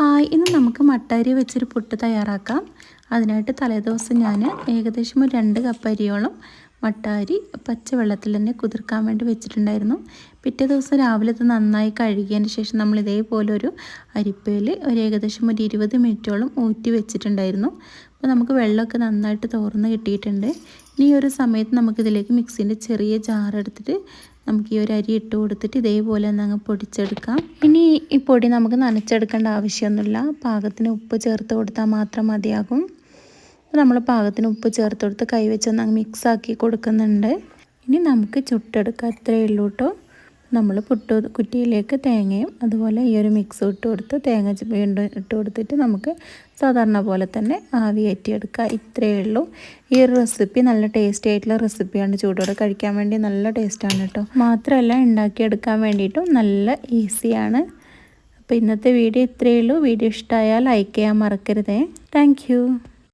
Hi, ഇന്ന് നമുക്ക് മട്ടരി വെച്ചൊരു പുട്ട് തയ്യാറാക്കാം. അതിനായിട്ട് തലേദിവസം ഞാൻ ഏകദേശം ഒരു 2 കപ്പ് അരിയോളം മട്ടരി പച്ചവെള്ളത്തിൽ തന്നെ കുതിർക്കാൻ വേണ്ടി വെച്ചിട്ടുണ്ടായിരുന്നു. പിറ്റേ ദിവസം രാവിലെ ഇത് നന്നായി കഴുകിയതിന് ശേഷം നമ്മൾ ഇതേപോലെ ഒരു അരിപ്പയിൽ ഏകദേശം ഒരു 20 മിനിറ്റോളം ഊറ്റി വെച്ചിട്ടുണ്ടായിരുന്നു. അപ്പോൾ നമുക്ക് വെള്ളമൊക്കെ നന്നായിട്ട് തോർന്ന് കിട്ടിയിട്ടുണ്ട്. ഇനി ഒരു സമയത്ത് നമുക്കിതിലേക്ക് മിക്സിൻ്റെ ചെറിയ ജാർ എടുത്തിട്ട് നമുക്ക് ഈ ഒരു അരി ഇട്ട് കൊടുത്തിട്ട് ഇതേപോലെ ഒന്ന് അങ്ങ് പൊടിച്ചെടുക്കാം. ഇനി ഈ പൊടി നമുക്ക് നനച്ചെടുക്കേണ്ട ആവശ്യമൊന്നുമില്ല. പാകത്തിന് ഉപ്പ് ചേർത്ത് കൊടുത്താൽ മാത്രം മതിയാകും. നമ്മൾ പാകത്തിന് ഉപ്പ് ചേർത്ത് കൊടുത്ത് കൈവച്ചൊന്ന് അങ്ങ് മിക്സാക്കി കൊടുക്കുന്നുണ്ട്. ഇനി നമുക്ക് ചുട്ടെടുക്കാം. അത്രയേ ഉള്ളൂ കേട്ടോ. നമ്മൾ പുട്ട് കുറ്റിയിലേക്ക് തേങ്ങയും അതുപോലെ ഈ ഒരു മിക്സ് ഇട്ട് കൊടുത്ത് തേങ്ങ വീണ്ടും ഇട്ട് കൊടുത്തിട്ട് നമുക്ക് സാധാരണ പോലെ തന്നെ ആവി കയറ്റിയെടുക്കുക. ഇത്രയേ ഉള്ളൂ. ഈ ഒരു റെസിപ്പി നല്ല ടേസ്റ്റി ആയിട്ടുള്ള റെസിപ്പിയാണ്. ചൂടോടെ കഴിക്കാൻ വേണ്ടി നല്ല ടേസ്റ്റാണ് കേട്ടോ. മാത്രമല്ല ഉണ്ടാക്കിയെടുക്കാൻ വേണ്ടിയിട്ടും നല്ല ഈസിയാണ്. അപ്പോൾ ഇന്നത്തെ വീഡിയോ ഇത്രയേ ഉള്ളൂ. വീഡിയോ ഇഷ്ടമായാൽ ലൈക്ക് ചെയ്യാൻ മറക്കരുതേ. താങ്ക്